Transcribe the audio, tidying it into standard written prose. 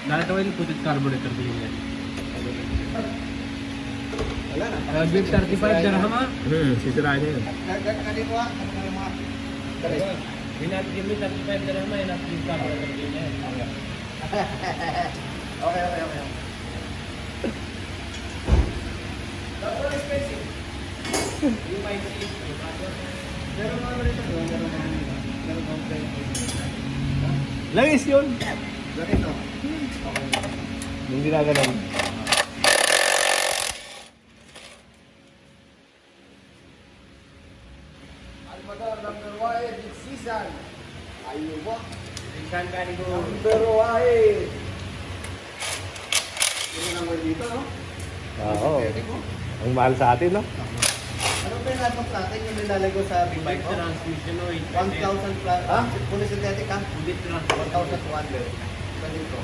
Direct oil, put it carburetor din yan. Wala na. Big 35 dirham ha? Sisirahin niya yun. Kanino ha? Give me 35 dirham ha, not big carburetor din yan. Okay. That's very expensive. You might see. Pero mga rito, meron Langis yun! ganito. Yung ginaganon. Almador, number 1, it's season. Ayubo. Ikan kani ko. Number 1. Yun ang word dito, no? Oo. Ang mahal sa atin, no? Ano ba yung lahat natin yung nilalagay ko sa big bike Bike ko? transmission oil. 1,000 plus. Ha? Fully synthetic ha? Hindi transmission. 1,200. Ganito.